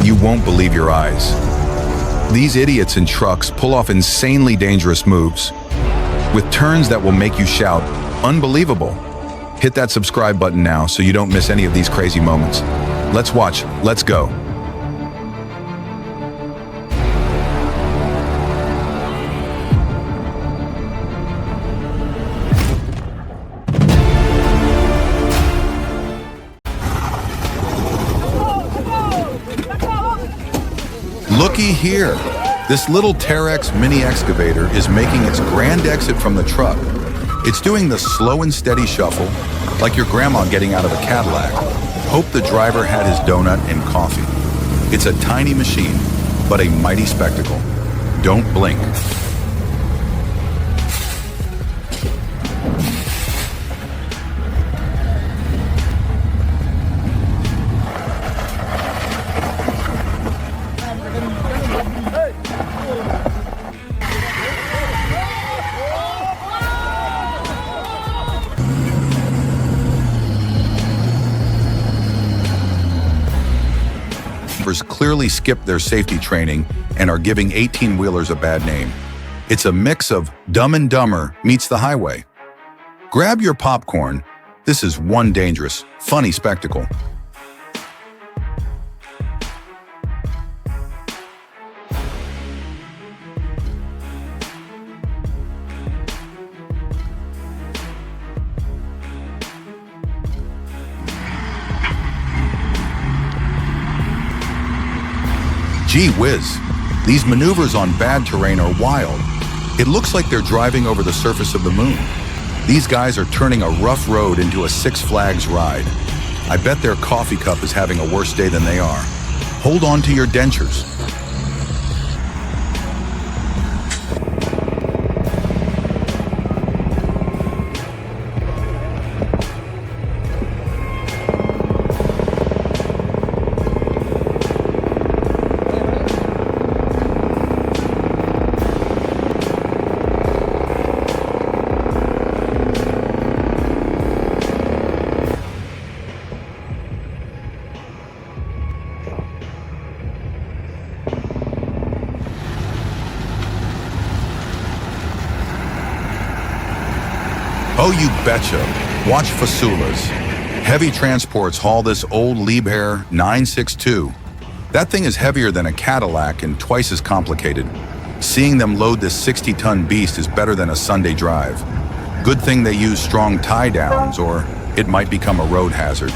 You won't believe your eyes. These idiots in trucks pull off insanely dangerous moves with turns that will make you shout, "Unbelievable!" Hit that subscribe button now so you don't miss any of these crazy moments. Let's watch. Let's go. Looky here. This little Terex mini excavator is making its grand exit from the truck. It's doing the slow and steady shuffle, like your grandma getting out of a Cadillac. Hope the driver had his donut and coffee. It's a tiny machine, but a mighty spectacle. Don't blink. Clearly skipped their safety training and are giving 18-wheelers a bad name. It's a mix of Dumb and Dumber meets the highway. Grab your popcorn. This is one dangerous, funny spectacle. Gee whiz, these maneuvers on bad terrain are wild. It looks like they're driving over the surface of the moon. These guys are turning a rough road into a Six Flags ride. I bet their coffee cup is having a worse day than they are. Hold on to your dentures. Oh, you betcha. Watch Fasulas. Heavy transports haul this old Liebherr 962. That thing is heavier than a Cadillac and twice as complicated. Seeing them load this 60-ton beast is better than a Sunday drive. Good thing they use strong tie-downs, or it might become a road hazard.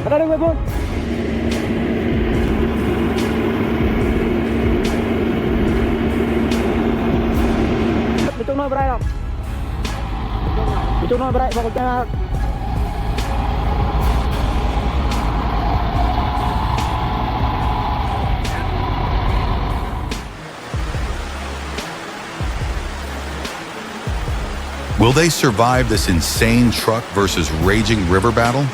Ada gue pun. Betul no berai không? Betul no berai vào cái. Will they survive this insane truck versus raging river battle?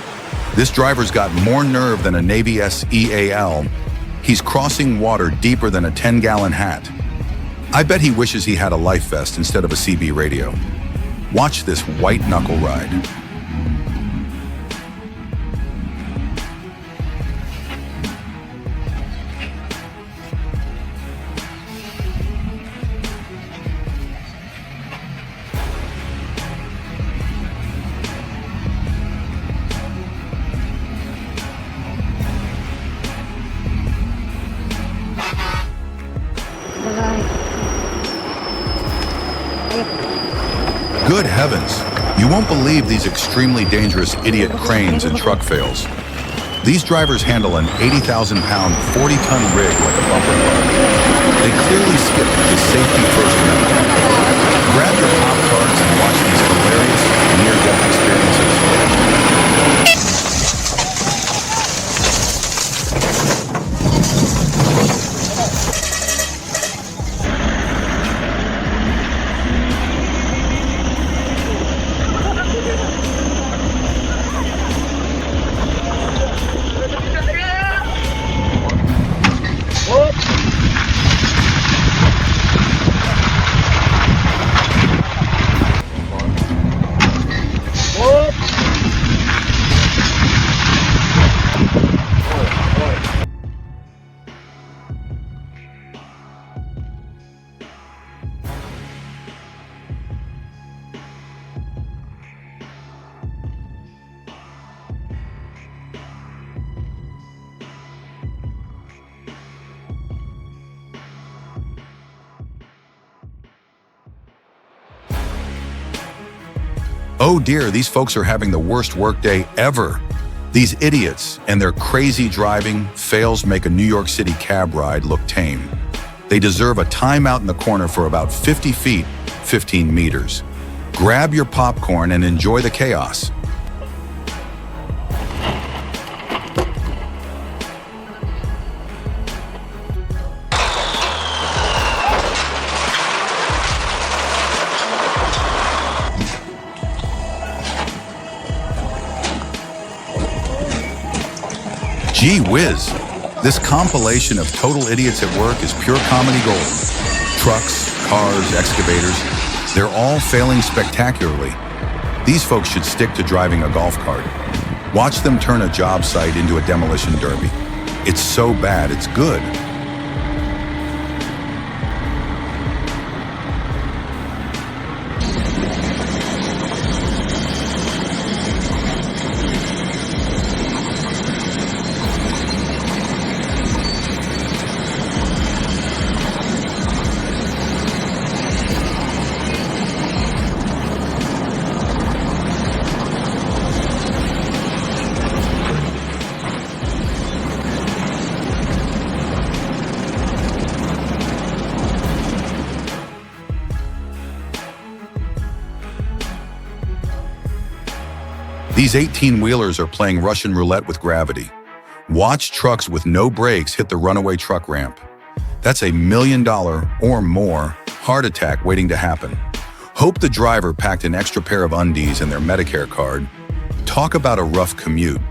This driver's got more nerve than a Navy SEAL. He's crossing water deeper than a 10-gallon hat. I bet he wishes he had a life vest instead of a CB radio. Watch this white-knuckle ride. Good heavens, you won't believe these extremely dangerous idiot cranes and truck fails. These drivers handle an 80,000-pound, 40-ton rig like a bumper car. They clearly skip the safety-first method. Grab your Pop-Tarts and watch these hilarious near-death experiences. Oh dear, these folks are having the worst workday ever. These idiots and their crazy driving fails make a New York City cab ride look tame. They deserve a timeout in the corner for about 50 feet, 15 meters. Grab your popcorn and enjoy the chaos. Gee whiz, this compilation of total idiots at work is pure comedy gold. Trucks, cars, excavators, they're all failing spectacularly. These folks should stick to driving a golf cart. Watch them turn a job site into a demolition derby. It's so bad, it's good. These 18-wheelers are playing Russian roulette with gravity. Watch trucks with no brakes hit the runaway truck ramp. That's $1 million or more heart attack waiting to happen. Hope the driver packed an extra pair of undies in their Medicare card. Talk about a rough commute.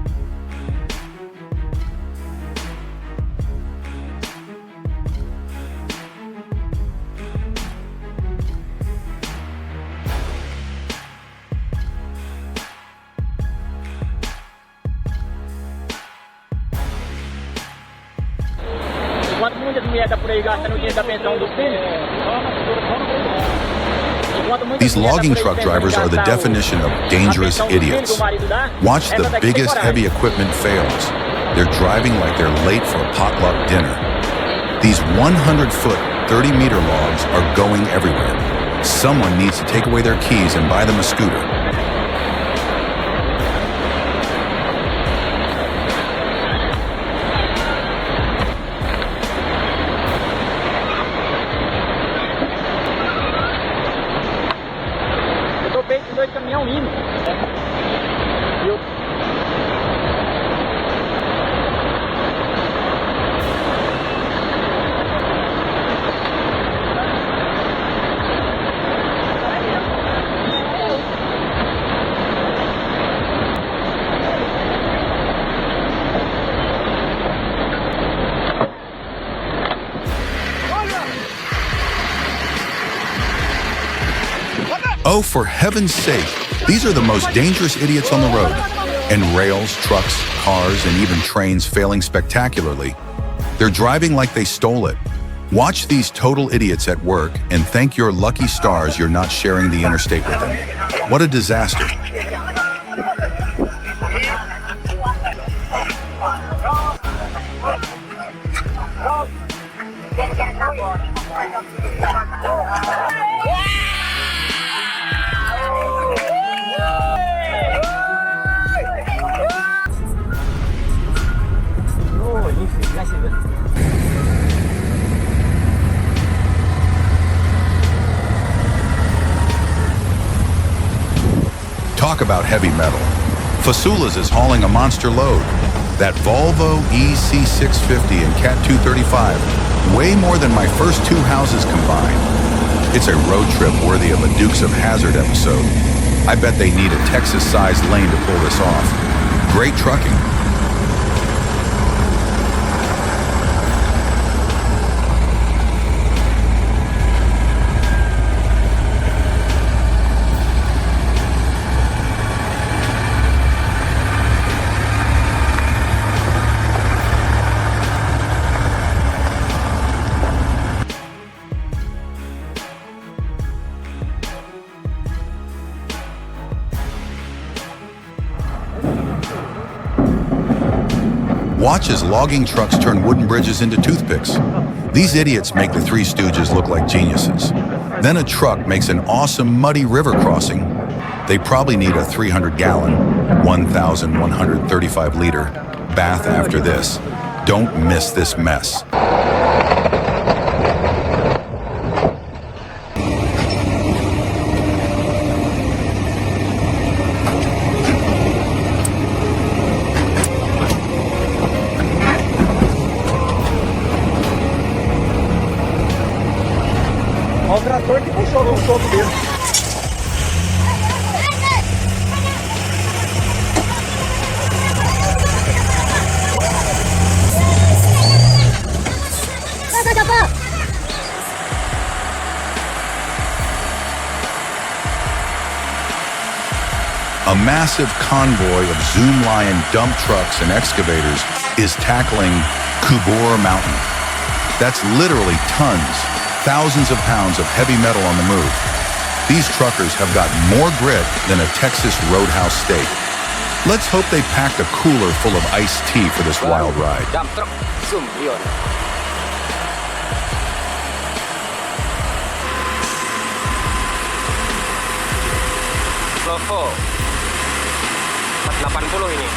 Enquanto muitas mulheres estão por aí gastando o dinheiro da pensão dos filhos, These logging truck drivers are the definition of dangerous idiots. Watch the biggest heavy equipment fails. They're driving like they're late for a potluck dinner. These 100-foot, 30-meter logs are going everywhere. Someone needs to take away their keys and buy them a scooter. Dois caminhão indo. Oh, for heaven's sake, these are the most dangerous idiots on the road. And rails, trucks, cars, and even trains failing spectacularly. They're driving like they stole it. Watch these total idiots at work and thank your lucky stars you're not sharing the interstate with them. What a disaster. Talk about heavy metal. Fasula's is hauling a monster load. That Volvo EC650 and Cat 235, way more than my first two houses combined. It's a road trip worthy of a Dukes of Hazzard episode. I bet they need a Texas-sized lane to pull this off. Great trucking. Watch as logging trucks turn wooden bridges into toothpicks. These idiots make the Three Stooges look like geniuses. Then a truck makes an awesome muddy river crossing. They probably need a 300-gallon, 1,135-liter bath after this. Don't miss this mess. Olha o trator que puxou no soco dele. A massive convoy of Zoom Lion dump trucks and excavators is tackling Kubor Mountain. That's literally tons, thousands of pounds of heavy metal on the move. These truckers have got more grit than a Texas Roadhouse steak. Let's hope they packed a cooler full of iced tea for this wild ride. Dump truck, Zoom, yun. Loko. 480 ini.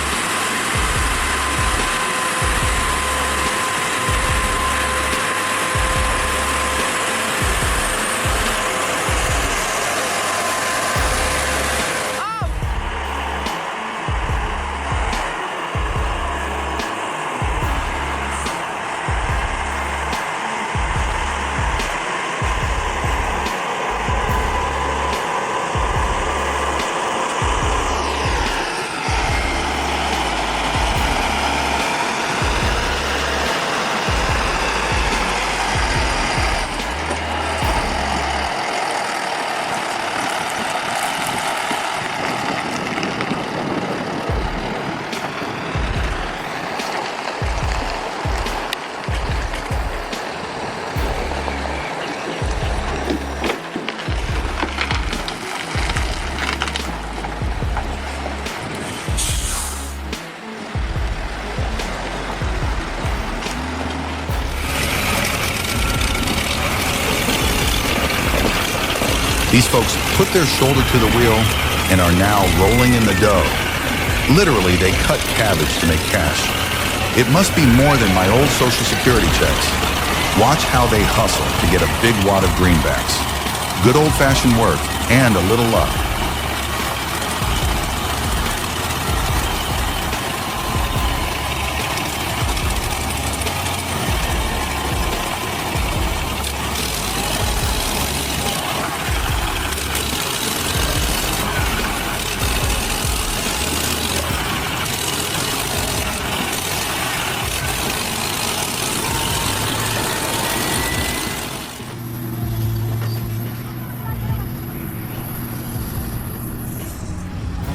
These folks put their shoulder to the wheel and are now rolling in the dough. Literally, they cut cabbage to make cash. It must be more than my old Social Security checks. Watch how they hustle to get a big wad of greenbacks. Good old-fashioned work and a little luck.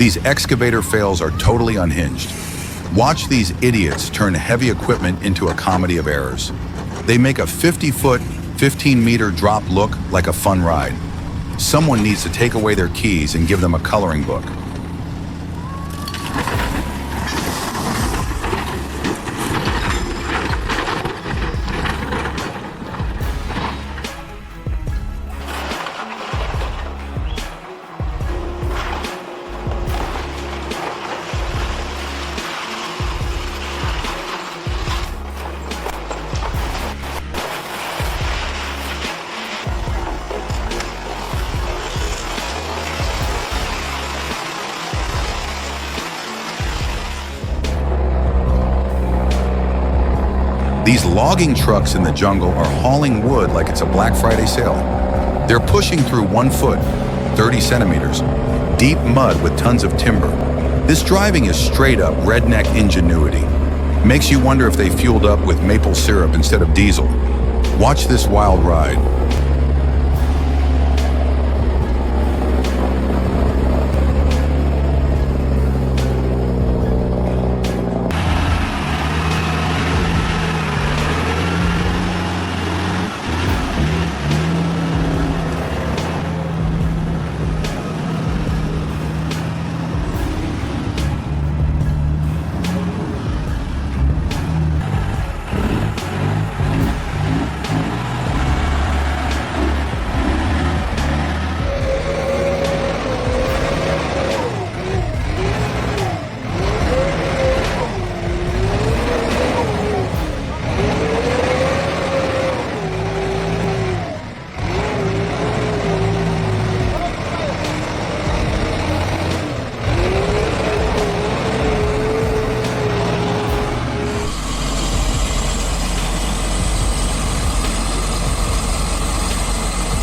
These excavator fails are totally unhinged. Watch these idiots turn heavy equipment into a comedy of errors. They make a 50-foot, 15-meter drop look like a fun ride. Someone needs to take away their keys and give them a coloring book. These logging trucks in the jungle are hauling wood like it's a Black Friday sale. They're pushing through 1 foot, 30 centimeters, deep mud with tons of timber. This driving is straight up redneck ingenuity. Makes you wonder if they fueled up with maple syrup instead of diesel. Watch this wild ride.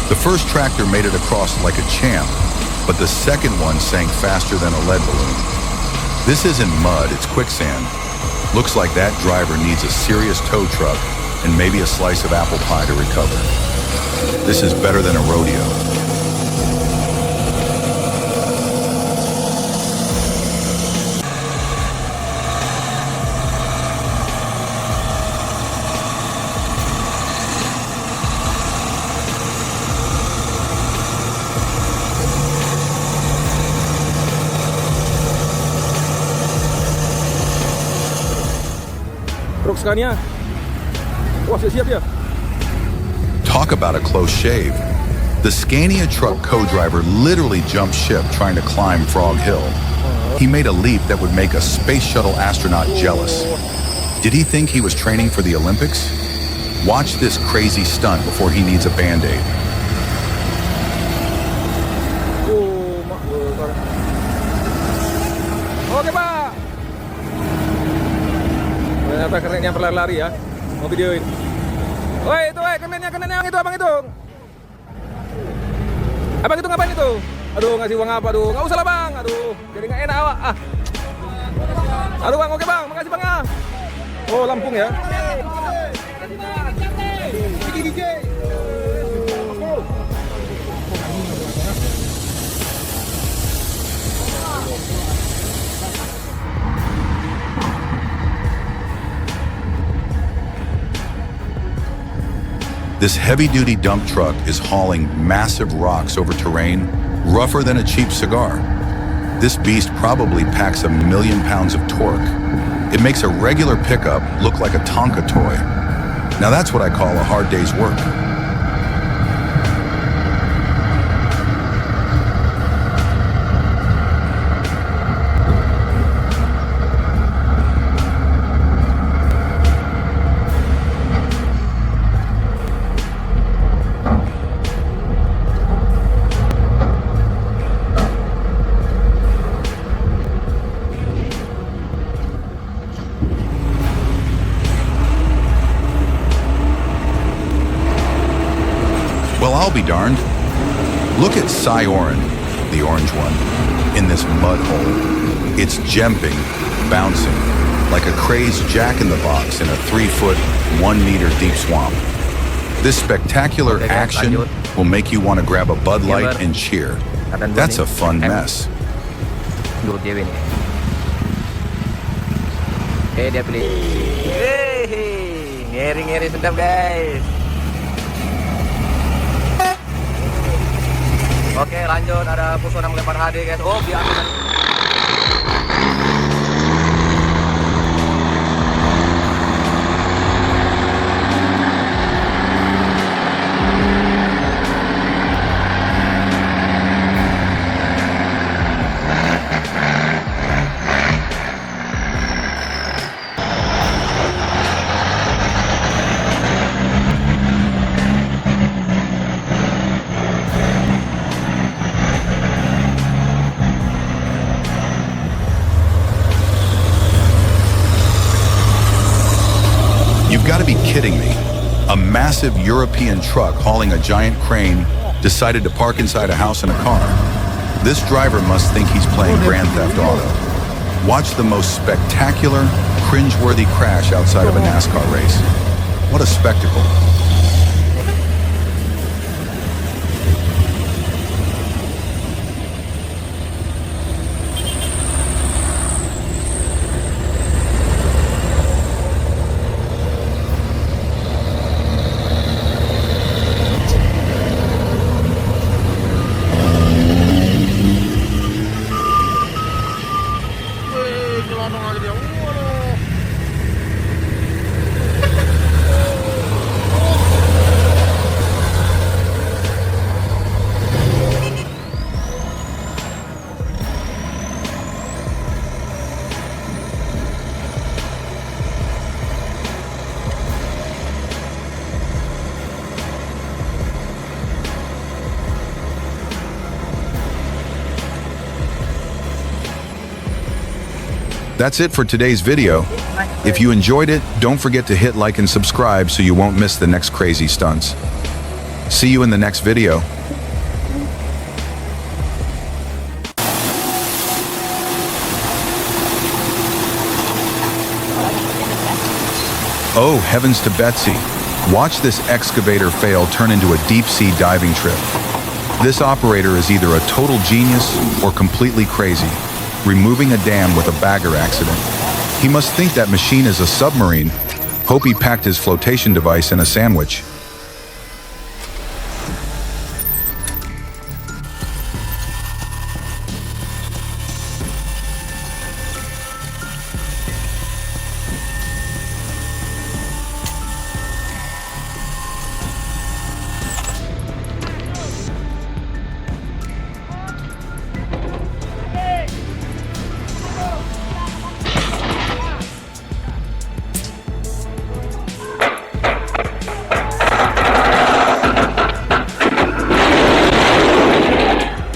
The first tractor made it across like a champ, but the second one sank faster than a lead balloon. This isn't mud, it's quicksand. Looks like that driver needs a serious tow truck and maybe a slice of apple pie to recover. This is better than a rodeo. Truk Scania. Wah, siap ya. Talk about a close shave. The Scania truck co-driver literally jumped ship trying to climb Frog Hill. He made a leap that would make a space shuttle astronaut jealous. Did he think he was training for the Olympics? Watch this crazy stunt before he needs a Band-Aid. Oke, Pak. Ternyata kerennya berlari ya. Mau videoin. Woi, itu kenennya yang itu abang itu. Abang itu ngapain itu? Aduh, ngasih uang apa? Aduh, nggak usah lah bang. Aduh, jadi nggak enak awak. Aduh bang, oke bang, makasih bang ya. Oh, Lampung ya. This heavy-duty dump truck is hauling massive rocks over terrain rougher than a cheap cigar. This beast probably packs 1,000,000 pounds of torque. It makes a regular pickup look like a Tonka toy. Now that's what I call a hard day's work. Well, I'll be darned. Look at Sioran, the orange one, in this mud hole. It's jumping, bouncing, like a crazed jack-in-the-box in a 3-foot, 1-meter deep swamp. This spectacular action will make you want to grab a Bud Light and cheer. That's a fun mess. Dia pilih. Ngeri-ngeri sedap guys. Oke lanjut, ada Puson yang melempar HD guys. Oh biasa. You've got to be kidding me. A massive European truck hauling a giant crane decided to park inside a house and a car. This driver must think he's playing Grand Theft Auto. Watch the most spectacular, cringeworthy crash outside of a NASCAR race. What a spectacle. That's it for today's video. If you enjoyed it, don't forget to hit like and subscribe so you won't miss the next crazy stunts. See you in the next video. Oh, heavens to Betsy. Watch this excavator fail turn into a deep-sea diving trip. This operator is either a total genius or completely crazy, removing a dam with a bagger accident. He must think that machine is a submarine. Hope he packed his flotation device in a sandwich.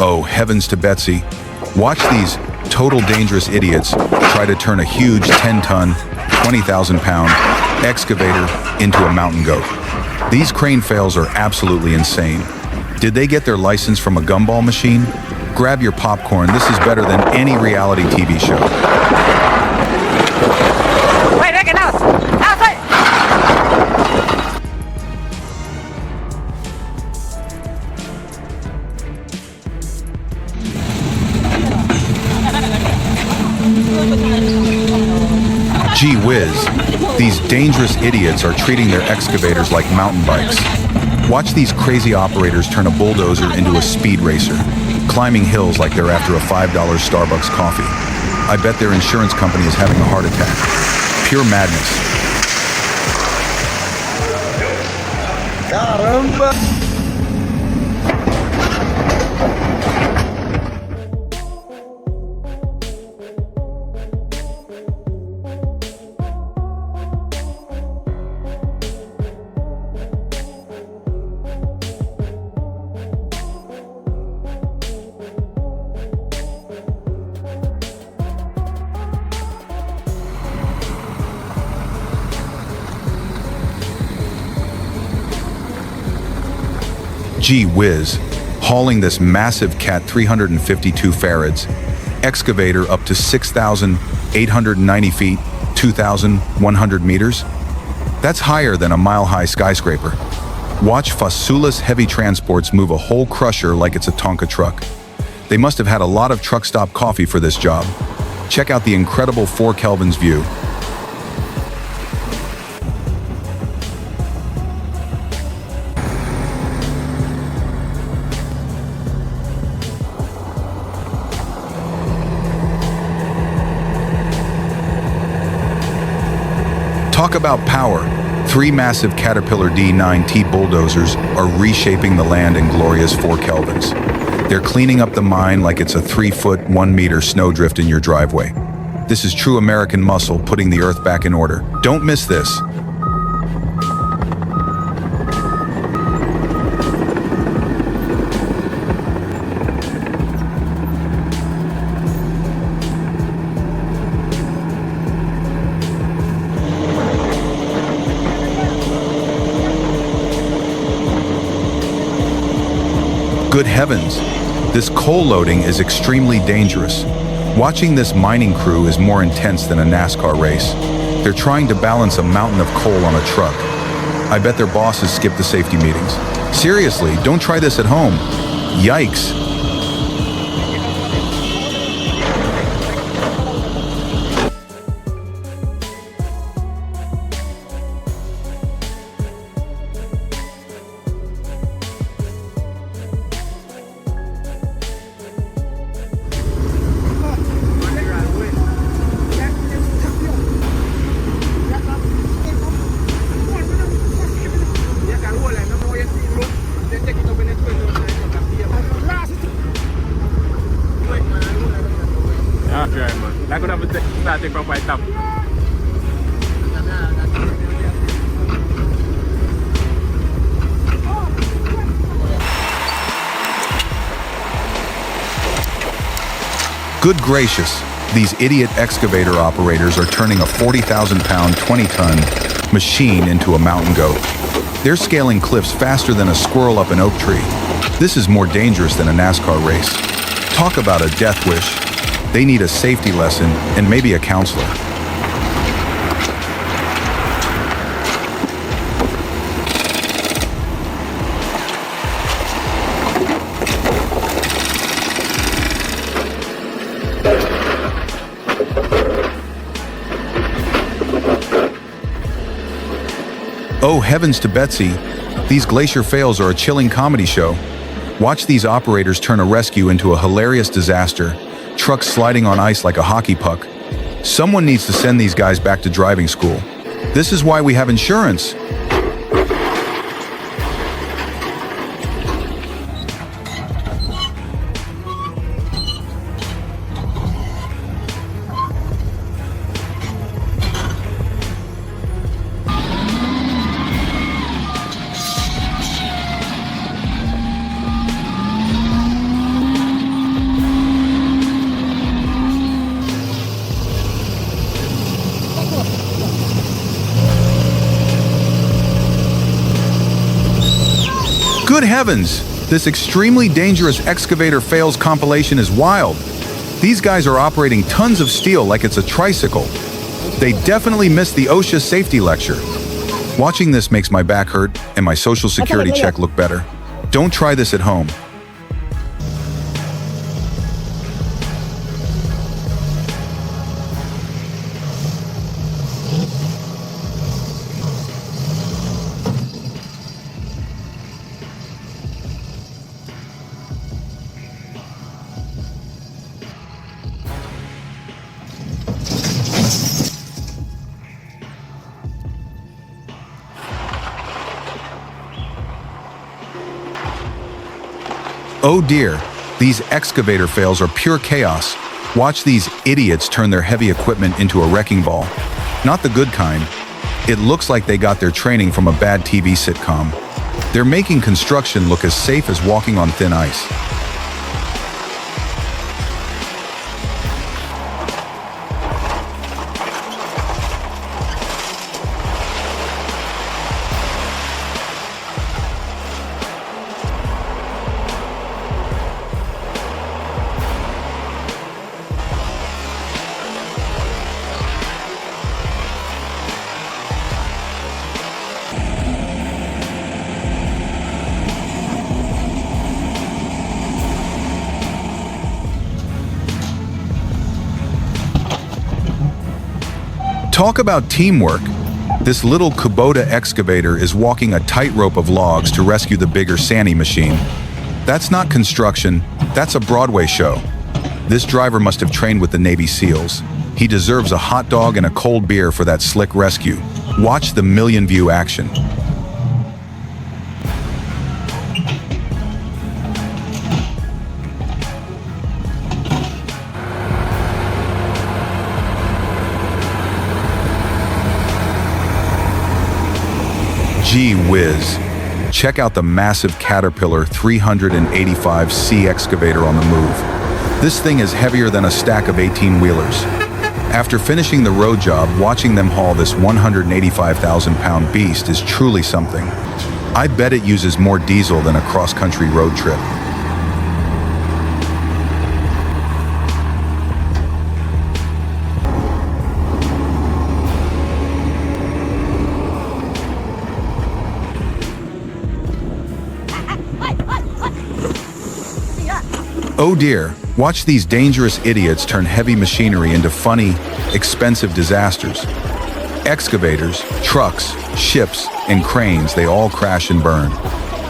Oh, heavens to Betsy. Watch these total dangerous idiots try to turn a huge 10-ton, 20,000-pound excavator into a mountain goat. These crane fails are absolutely insane. Did they get their license from a gumball machine? Grab your popcorn. This is better than any reality TV show. Wait, Rick, now! Outside! Gee whiz, these dangerous idiots are treating their excavators like mountain bikes. Watch these crazy operators turn a bulldozer into a speed racer, climbing hills like they're after a $5 Starbucks coffee. I bet their insurance company is having a heart attack. Pure madness. Caramba! Gee whiz, hauling this massive Cat 352 farads, excavator up to 6,890 feet, 2,100 meters? That's higher than a mile-high skyscraper. Watch Fasula's heavy transports move a whole crusher like it's a Tonka truck. They must have had a lot of truck stop coffee for this job. Check out the incredible 4 Kelvin's view. Talk about power. 3 massive Caterpillar D9T bulldozers are reshaping the land in glorious 4 Kelvins. They're cleaning up the mine like it's a 3-foot, 1-meter snowdrift in your driveway. This is true American muscle putting the earth back in order. Don't miss this. Good heavens, this coal loading is extremely dangerous. Watching this mining crew is more intense than a NASCAR race. They're trying to balance a mountain of coal on a truck. I bet their bosses skip the safety meetings. Seriously, don't try this at home. Yikes. Aku dah betul start berapa etap. Good gracious, these idiot excavator operators are turning a 40,000-pound, 20-ton machine into a mountain goat. They're scaling cliffs faster than a squirrel up an oak tree. This is more dangerous than a NASCAR race. Talk about a death wish. They need a safety lesson and maybe a counselor. Oh, heavens to Betsy. These glacier fails are a chilling comedy show. Watch these operators turn a rescue into a hilarious disaster. Trucks sliding on ice like a hockey puck. Someone needs to send these guys back to driving school. This is why we have insurance. Good heavens! This extremely dangerous excavator fails compilation is wild. These guys are operating tons of steel like it's a tricycle. They definitely missed the OSHA safety lecture. Watching this makes my back hurt and my social security check look better. Don't try this at home. Oh dear, these excavator fails are pure chaos. Watch these idiots turn their heavy equipment into a wrecking ball. Not the good kind. It looks like they got their training from a bad TV sitcom. They're making construction look as safe as walking on thin ice. Talk about teamwork. This little Kubota excavator is walking a tightrope of logs to rescue the bigger Sani machine. That's not construction, that's a Broadway show. This driver must have trained with the Navy SEALs. He deserves a hot dog and a cold beer for that slick rescue. Watch the million-view action. Gee whiz. Check out the massive Caterpillar 385C excavator on the move. This thing is heavier than a stack of 18-wheelers. After finishing the road job, watching them haul this 185,000-pound beast is truly something. I bet it uses more diesel than a cross-country road trip. Oh dear, watch these dangerous idiots turn heavy machinery into funny, expensive disasters. Excavators, trucks, ships, and cranes, they all crash and burn.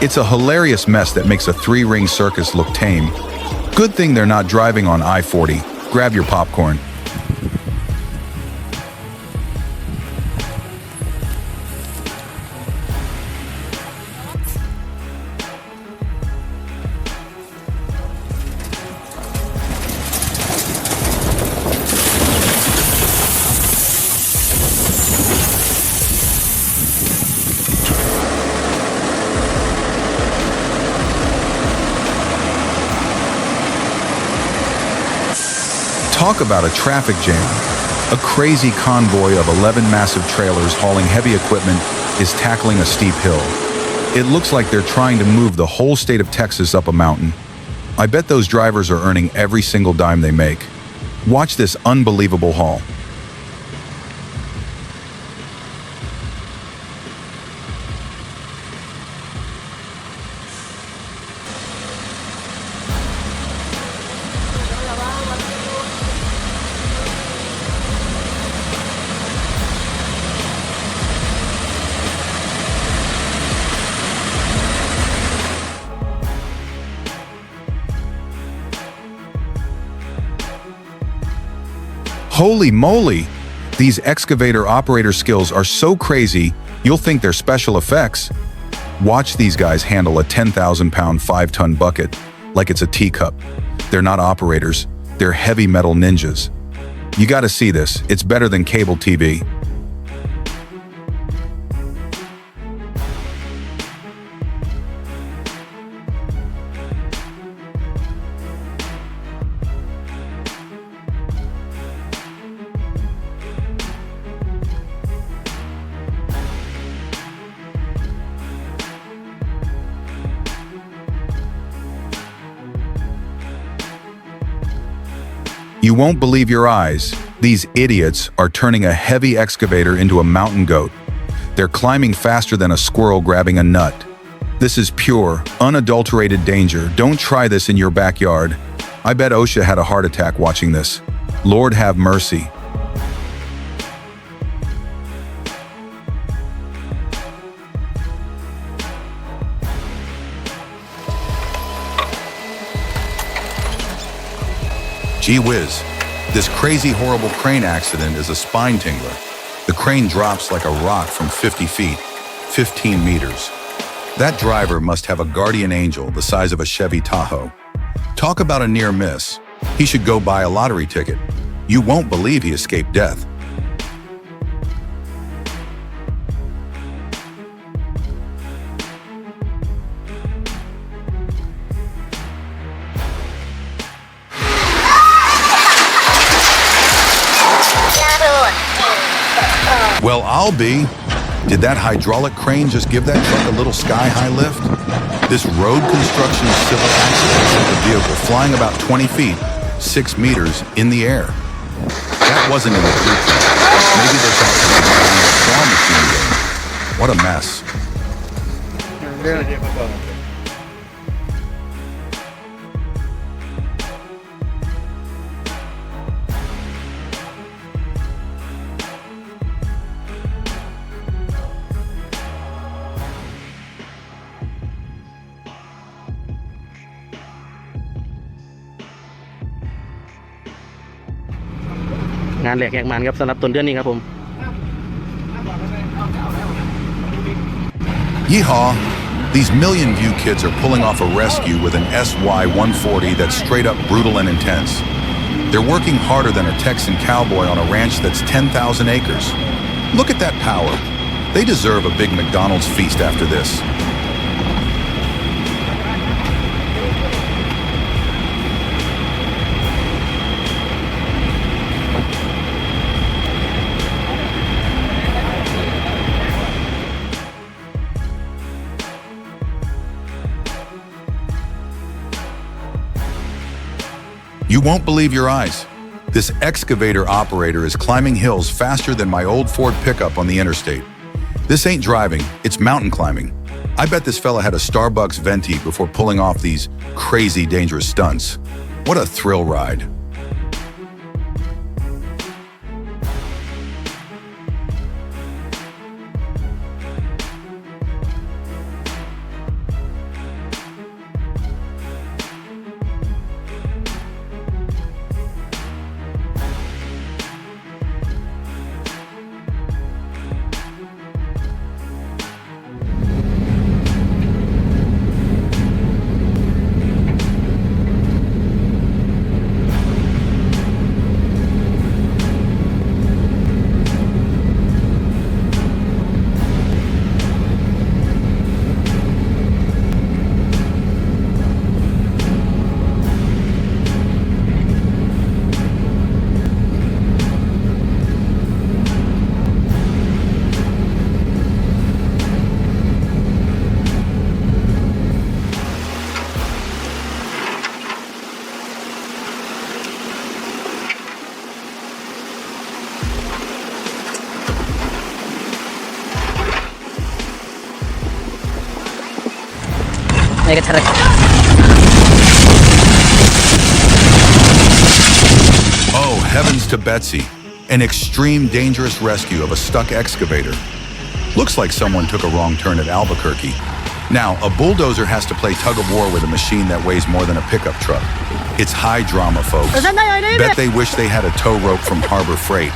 It's a hilarious mess that makes a three-ring circus look tame. Good thing they're not driving on I-40. Grab your popcorn. Talk about a traffic jam. A crazy convoy of 11 massive trailers hauling heavy equipment is tackling a steep hill. It looks like they're trying to move the whole state of Texas up a mountain. I bet those drivers are earning every single dime they make. Watch this unbelievable haul. Holy moly! These excavator operator skills are so crazy, you'll think they're special effects. Watch these guys handle a 10,000-pound 5-ton bucket like it's a teacup. They're not operators, they're heavy metal ninjas. You gotta see this, it's better than cable TV. You won't believe your eyes. These idiots are turning a heavy excavator into a mountain goat. They're climbing faster than a squirrel grabbing a nut. This is pure, unadulterated danger. Don't try this in your backyard. I bet OSHA had a heart attack watching this. Lord have mercy. Gee whiz, this crazy horrible crane accident is a spine tingler. The crane drops like a rock from 50 feet, 15 meters. That driver must have a guardian angel the size of a Chevy Tahoe. Talk about a near miss. He should go buy a lottery ticket. You won't believe he escaped death. Well, I'll be. Did that hydraulic crane just give that truck a little sky-high lift? This road construction civil accident sent the vehicle flying about 20 feet, 6 meters, in the air. That wasn't in the blueprint. Maybe they thought they were buying a claw machine game. What a mess.งานแหลกแหกมันครับสำหรับต้นเดือนนี้ครับผม Yeehaw! These Million View kids are pulling off a rescue with an SY-140 that's straight up brutal and intense. They're working harder than a Texan cowboy on a ranch that's 10,000 acres. Look at that power. They deserve a big McDonald's feast after this. You won't believe your eyes. This excavator operator is climbing hills faster than my old Ford pickup on the interstate. This ain't driving, it's mountain climbing. I bet this fella had a Starbucks venti before pulling off these crazy dangerous stunts. What a thrill ride. May kacharek. Oh, heavens to Betsy. An extreme dangerous rescue of a stuck excavator. Looks like someone took a wrong turn at Albuquerque. Now, a bulldozer has to play tug of war with a machine that weighs more than a pickup truck. It's high drama, folks. Bet they wish they had a tow rope from Harbor Freight.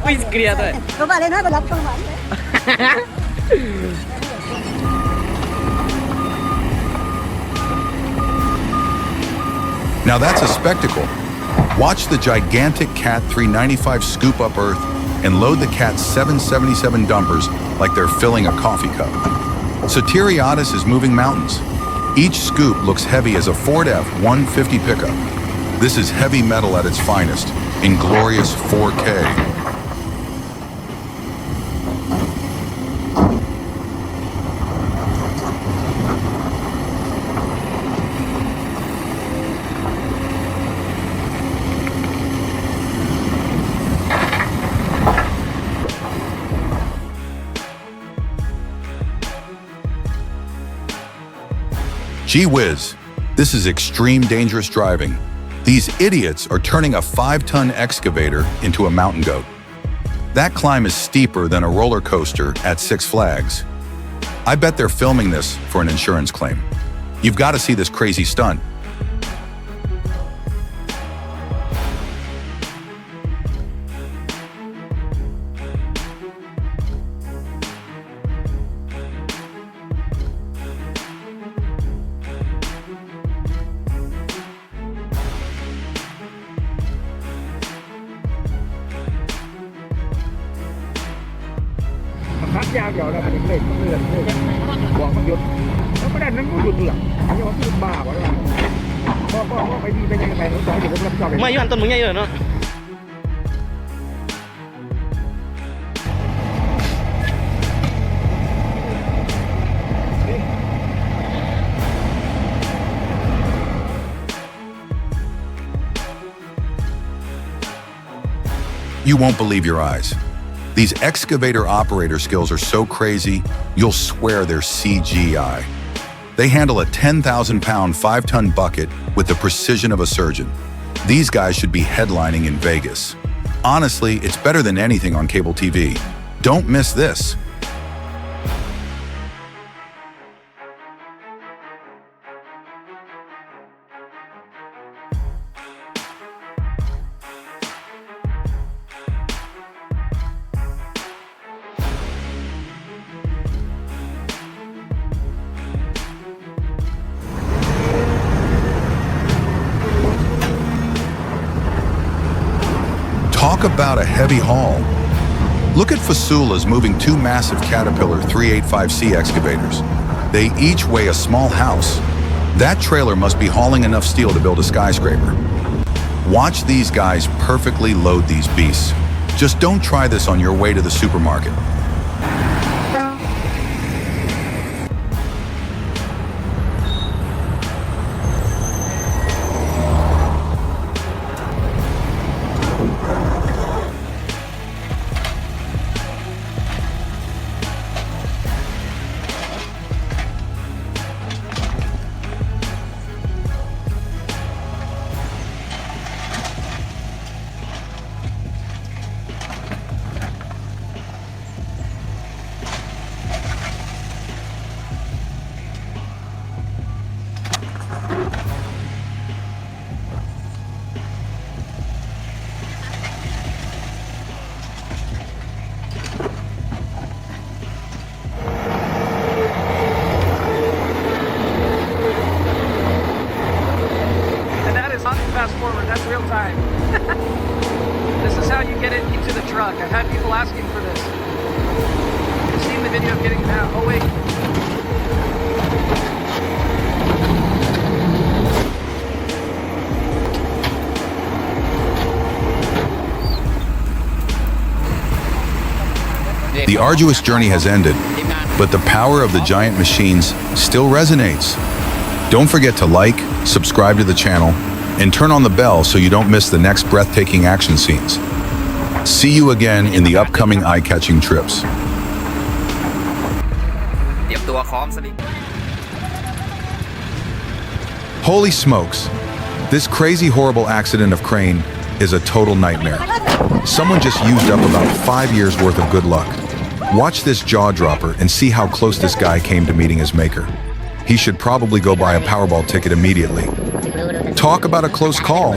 Quiz creator. Các bạn lên hát và đọc câu hỏi đấy. Now that's a spectacle. Watch the gigantic Cat 395 scoop up earth and load the Cat's 777 dumpers like they're filling a coffee cup. Soteriatis is moving mountains. Each scoop looks heavy as a Ford F-150 pickup. This is heavy metal at its finest, in glorious 4K. Gee whiz, this is extreme dangerous driving. These idiots are turning a 5-ton excavator into a mountain goat. That climb is steeper than a roller coaster at Six Flags. I bet they're filming this for an insurance claim. You've got to see this crazy stunt. Phát dao vào là mình lên nó lên bỏ con chuột nó có đàn nó có chuột được nhưng mà chuột bà bảo là có phải đi bên này nó cho thì cũng cho cái มาอยู่อันต้นมึงใหญ่เลยเนาะ You won't believe your eyes. These excavator operator skills are so crazy, you'll swear they're CGI. They handle a 10,000-pound 5-ton bucket with the precision of a surgeon. These guys should be headlining in Vegas. Honestly, it's better than anything on cable TV. Don't miss this. Talk about a heavy haul. Look at Fasula's moving 2 massive Caterpillar 385C excavators. They each weigh a small house. That trailer must be hauling enough steel to build a skyscraper. Watch these guys perfectly load these beasts. Just don't try this on your way to the supermarket. Fast forward, that's real time. This is how you get it into the truck. I've had people asking for this. You've seen the video of getting it out. Oh wait. The arduous journey has ended, but the power of the giant machines still resonates. Don't forget to like, subscribe to the channel, and turn on the bell so you don't miss the next breathtaking action scenes. See you again in the upcoming eye-catching trips. เตรียมตัวคล้องสลิง Holy smokes! This crazy horrible accident of crane is a total nightmare. Someone just used up about 5 years worth of good luck. Watch this jaw dropper and see how close this guy came to meeting his maker. He should probably go buy a Powerball ticket immediately. Talk about a close call.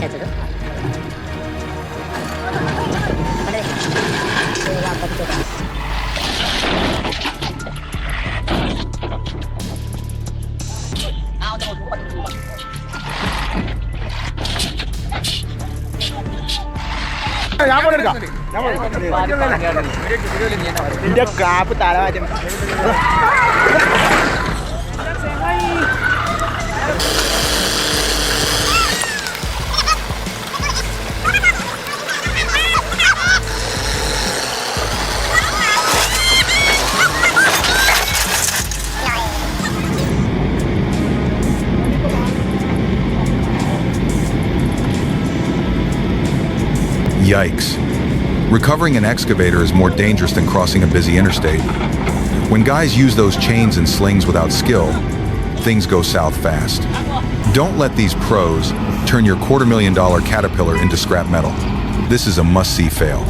Yikes. Recovering an excavator is more dangerous than crossing a busy interstate. When guys use those chains and slings without skill, things go south fast. Don't let these pros turn your $250,000 Caterpillar into scrap metal. This is a must-see fail.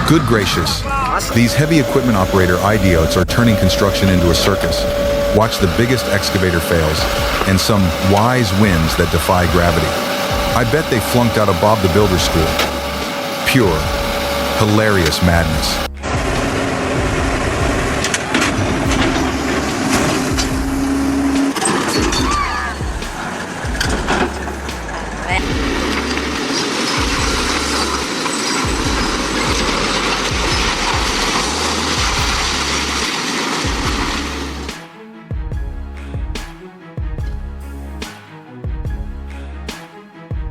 Good gracious, these heavy equipment operator idiots are turning construction into a circus. Watch the biggest excavator fails and some wise winds that defy gravity. I bet they flunked out of Bob the Builder school. Pure, hilarious madness.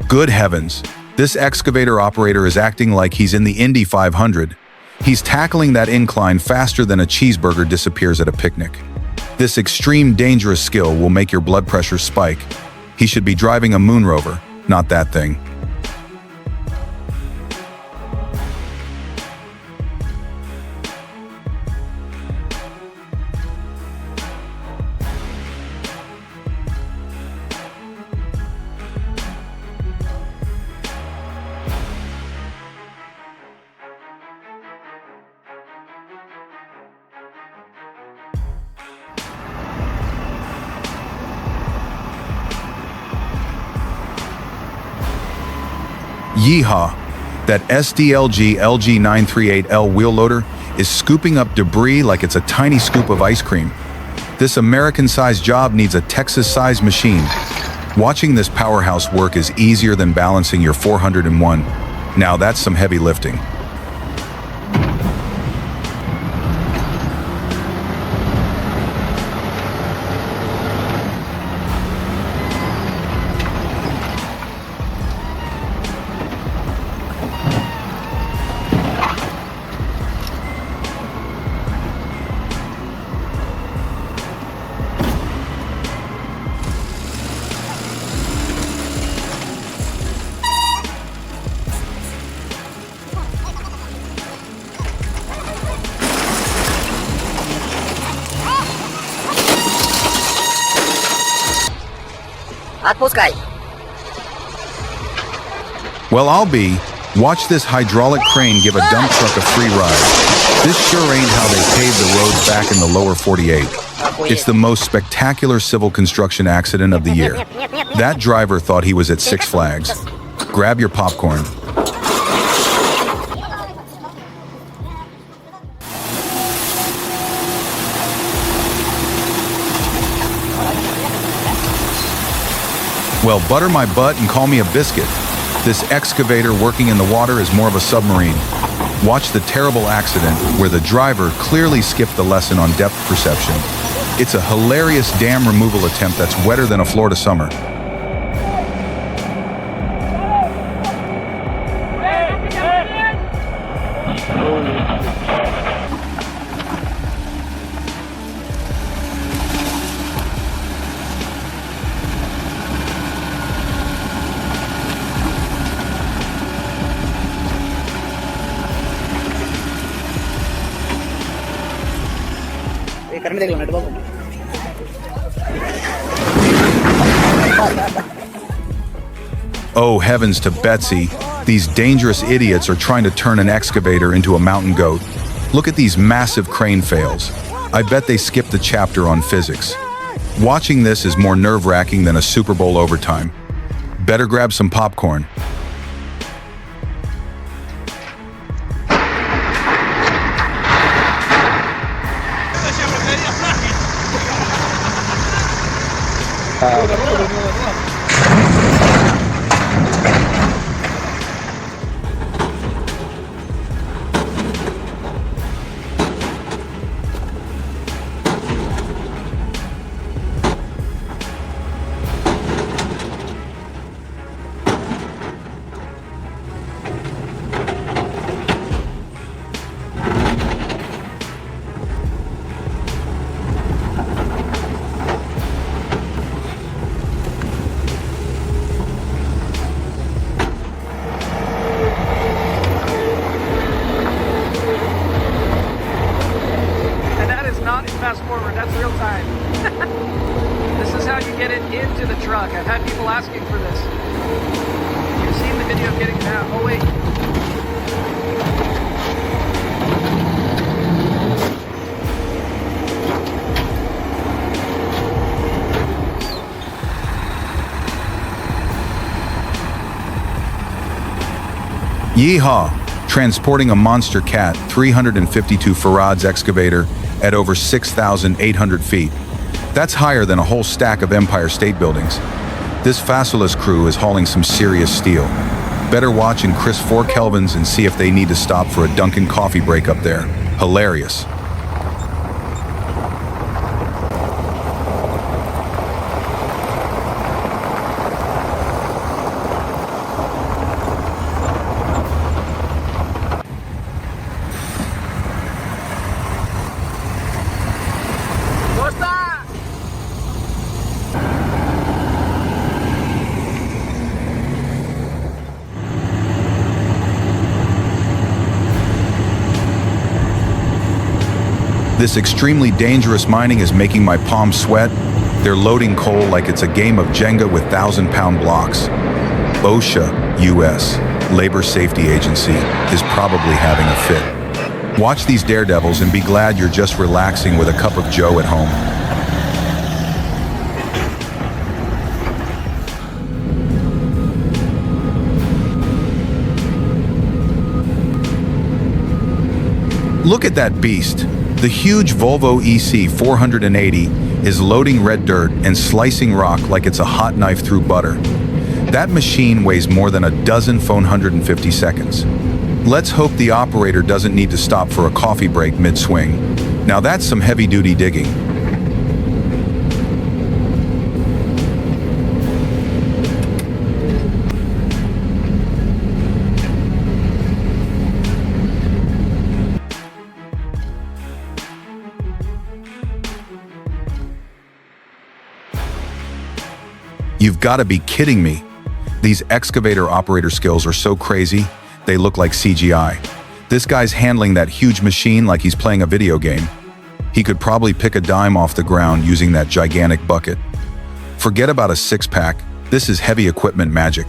Good heavens, this excavator operator is acting like he's in the Indy 500. He's tackling that incline faster than a cheeseburger disappears at a picnic. This extreme dangerous skill will make your blood pressure spike. He should be driving a moon rover, not that thing. Yeehaw! That SDLG LG938L wheel loader is scooping up debris like it's a tiny scoop of ice cream. This American-sized job needs a Texas-sized machine. Watching this powerhouse work is easier than balancing your 401. Now that's some heavy lifting. Well, I'll be. Watch this hydraulic crane give a dump truck a free ride. This sure ain't how they paved the roads back in the lower 48. It's the most spectacular civil construction accident of the year. That driver thought he was at Six Flags. Grab your popcorn. Well, butter my butt and call me a biscuit. This excavator working in the water is more of a submarine. Watch the terrible accident where the driver clearly skipped the lesson on depth perception. It's a hilarious dam removal attempt that's wetter than a Florida summer. Oh, heavens to Betsy. These dangerous idiots are trying to turn an excavator into a mountain goat. Look at these massive crane fails. I bet they skipped the chapter on physics. Watching this is more nerve-wracking than a Super Bowl overtime. Better grab some popcorn. fast forward, that's real time. This is how you get it into the truck. I've had people asking for this. You've seen the video of getting it out. Oh wait. Yeehaw! Transporting a monster cat 352 farads excavator at over 6,800 feet. That's higher than a whole stack of Empire State Buildings. This Facilis crew is hauling some serious steel. Better watch and Chris 4 Kelvins and see if they need to stop for a Dunkin' coffee break up there. Hilarious. This extremely dangerous mining is making my palms sweat. They're loading coal like it's a game of Jenga with 1,000-pound blocks. OSHA, US, Labor Safety Agency, is probably having a fit. Watch these daredevils and be glad you're just relaxing with a cup of joe at home. Look at that beast. The huge Volvo EC 480 is loading red dirt and slicing rock like it's a hot knife through butter. That machine weighs more than a dozen phone 150 seconds. Let's hope the operator doesn't need to stop for a coffee break mid-swing. Now that's some heavy-duty digging. You've got to be kidding me. These excavator operator skills are so crazy, they look like CGI. This guy's handling that huge machine like he's playing a video game. He could probably pick a dime off the ground using that gigantic bucket. Forget about a six-pack, this is heavy equipment magic.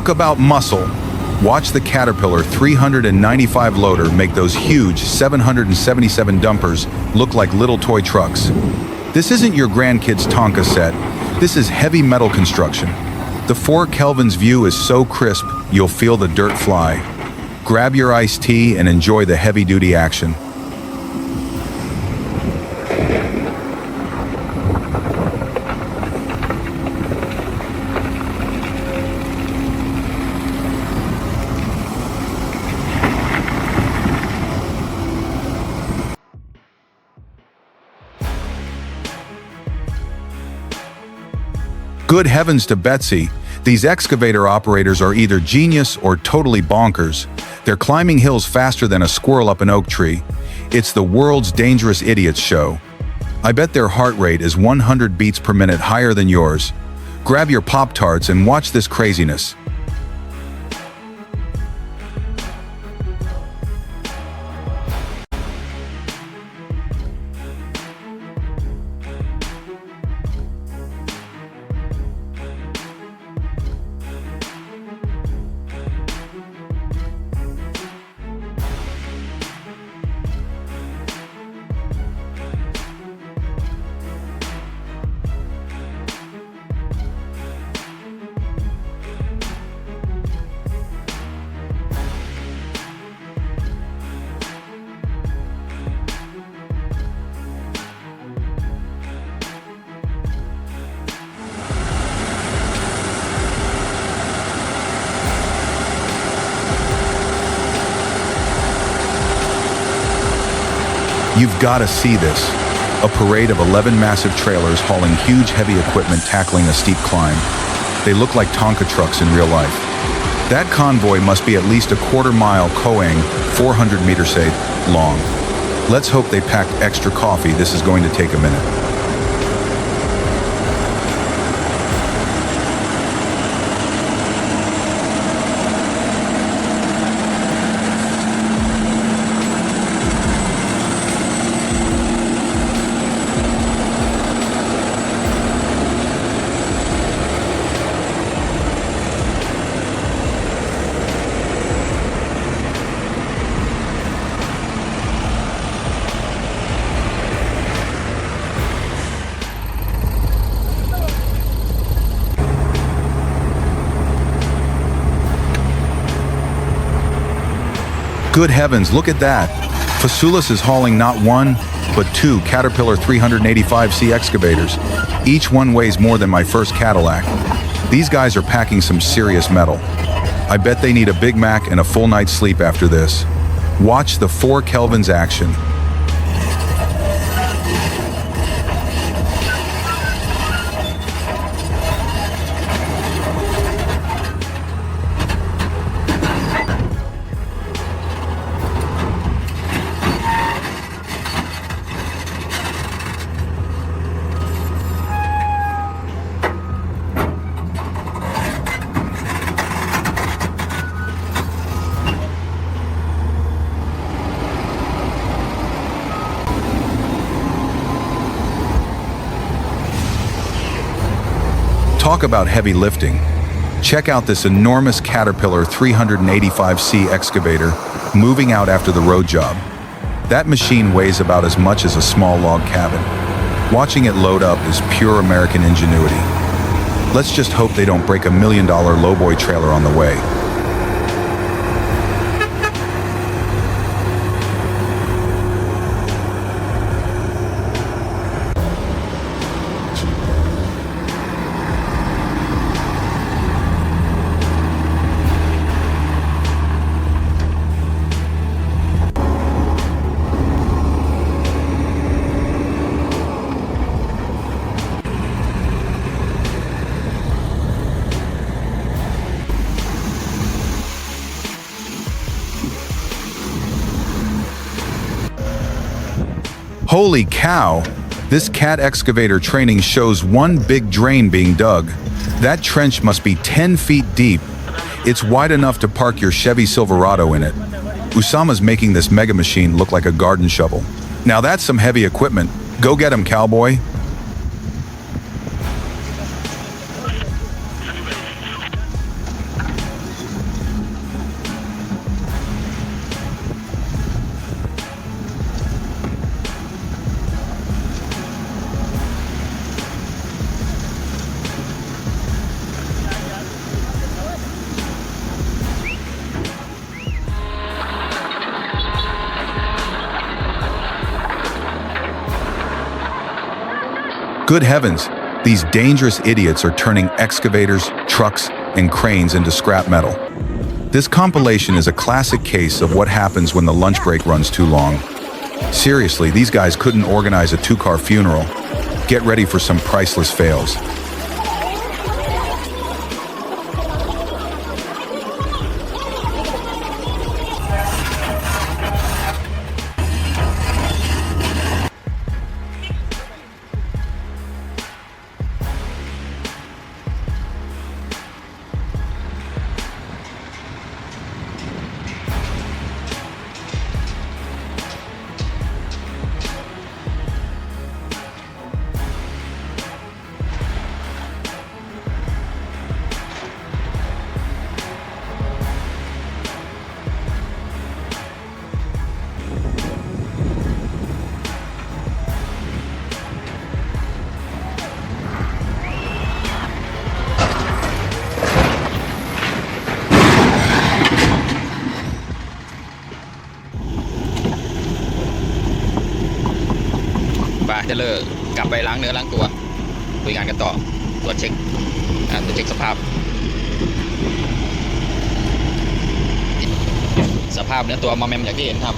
About muscle. Watch the Caterpillar 395 loader make those huge 777 dumpers look like little toy trucks. This isn't your grandkid's Tonka set. This is heavy metal construction. The 4 Kelvin's view is so crisp, you'll feel the dirt fly. Grab your iced tea and enjoy the heavy-duty action. Good heavens to Betsy, these excavator operators are either genius or totally bonkers. They're climbing hills faster than a squirrel up an oak tree. It's the world's dangerous idiots show. I bet their heart rate is 100 beats per minute higher than yours. Grab your Pop-Tarts and watch this craziness. You've got to see this. A parade of 11 massive trailers hauling huge heavy equipment tackling a steep climb. They look like Tonka trucks in real life. That convoy must be at least a quarter-mile Koang, 400 meters say, long. Let's hope they packed extra coffee. This is going to take a minute. Good heavens, look at that. Facilis is hauling not one, but 2 Caterpillar 385C excavators. Each one weighs more than my first Cadillac. These guys are packing some serious metal. I bet they need a Big Mac and a full night's sleep after this. Watch the 4 Kelvin's action. Talk about heavy lifting. Check out this enormous Caterpillar 385C excavator moving out after the road job. That machine weighs about as much as a small log cabin. Watching it load up is pure American ingenuity. Let's just hope they don't break $1 million lowboy trailer on the way. Holy cow! This cat excavator training shows one big drain being dug. That trench must be 10 feet deep. It's wide enough to park your Chevy Silverado in it. Usama's making this mega machine look like a garden shovel. Now that's some heavy equipment. Go get him, cowboy. Good heavens, these dangerous idiots are turning excavators, trucks, and cranes into scrap metal. This compilation is a classic case of what happens when the lunch break runs too long. Seriously, these guys couldn't organize a two-car funeral. Get ready for some priceless fails.จะเลิกกลับไปล้างเนื้อล้างตัวคุยงานกันต่อตรวจเช็คสภาพเนื้อตัวมอมแมมอย่างที่เห็นครับ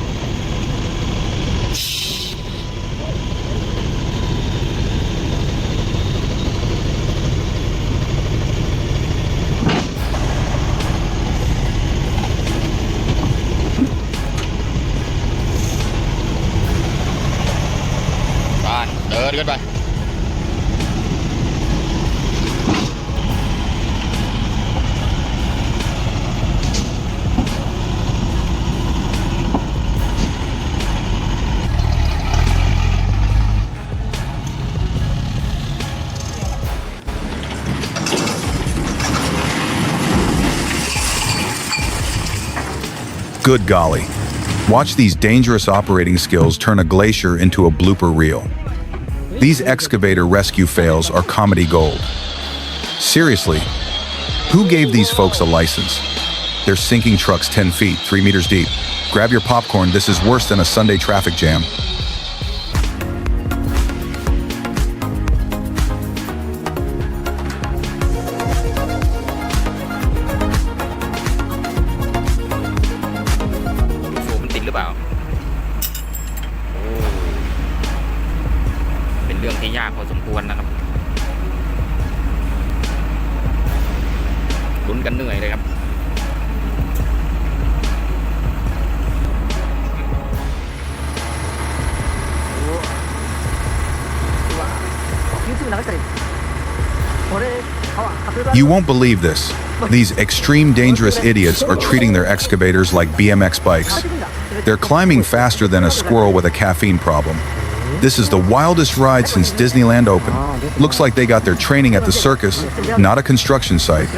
เดินกันไปGood golly. Watch these dangerous operating skills turn a glacier into a blooper reel. These excavator rescue fails are comedy gold. Seriously, who gave these folks a license? They're sinking trucks 10 feet, 3 meters deep. Grab your popcorn, this is worse than a Sunday traffic jam.เรื่องที่ยากพอสมควรนะครับลุ้นกันเหนื่อยเลยครับYou won't believe this. These extreme dangerous idiots are treating their excavators like BMX bikes. They're climbing faster than a squirrel with a caffeine problem. This is the wildest ride since Disneyland opened. Looks like they got their training at the circus, not a construction site.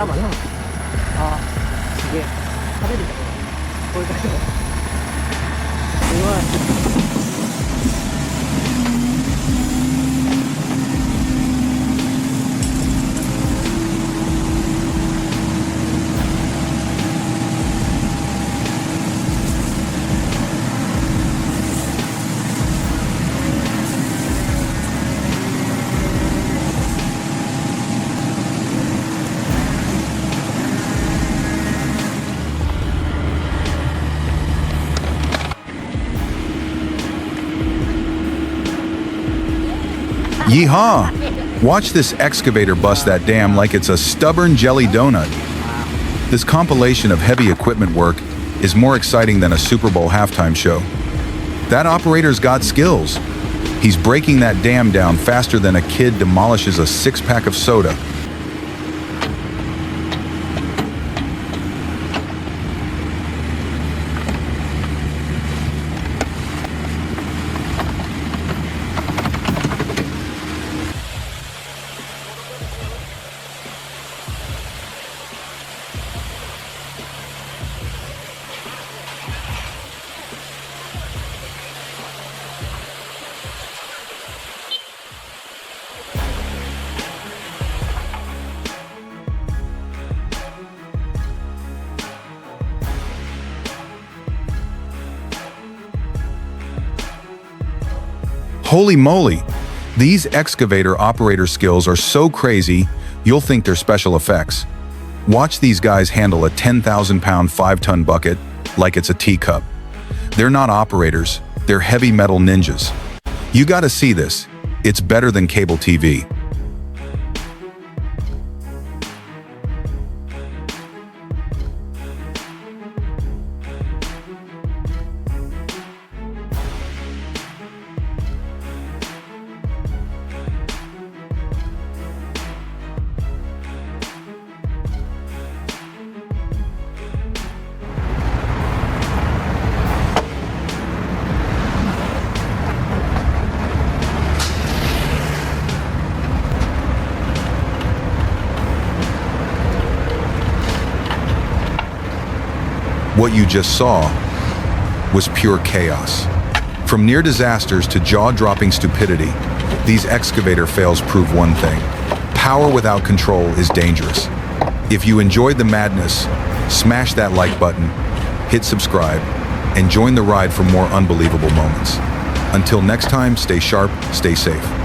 Yeehaw! Watch this excavator bust that dam like it's a stubborn jelly donut. This compilation of heavy equipment work is more exciting than a Super Bowl halftime show. That operator's got skills. He's breaking that dam down faster than a kid demolishes a 6-pack of soda. Holy moly! These excavator operator skills are so crazy, you'll think they're special effects. Watch these guys handle a 10,000-pound 5-ton bucket like it's a teacup. They're not operators, they're heavy metal ninjas. You gotta see this. It's better than cable TV. What you just saw was pure chaos. From near disasters to jaw-dropping stupidity, these excavator fails prove one thing. Power without control is dangerous. If you enjoyed the madness, smash that like button, hit subscribe, and join the ride for more unbelievable moments. Until next time, stay sharp, stay safe.